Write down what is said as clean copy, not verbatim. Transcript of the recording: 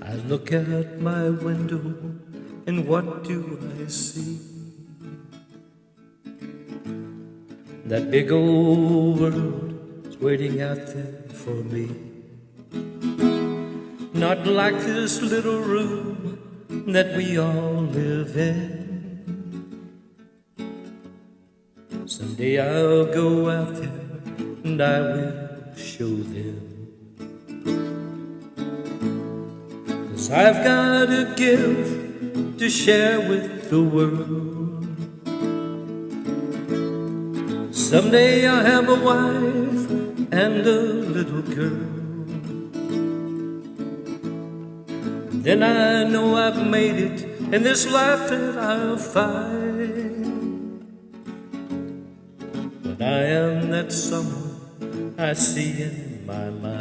I look out my window, and what do I see? That big old world is waiting out there for me. Not like this little room that we all live in. Someday I'll go out there and I will show them. 'Cause I've got a gift to share with the world. Someday I'll have a wife and a little girl. Then I know I've made it in this life that I'll find. But I am that someone I see in my mind.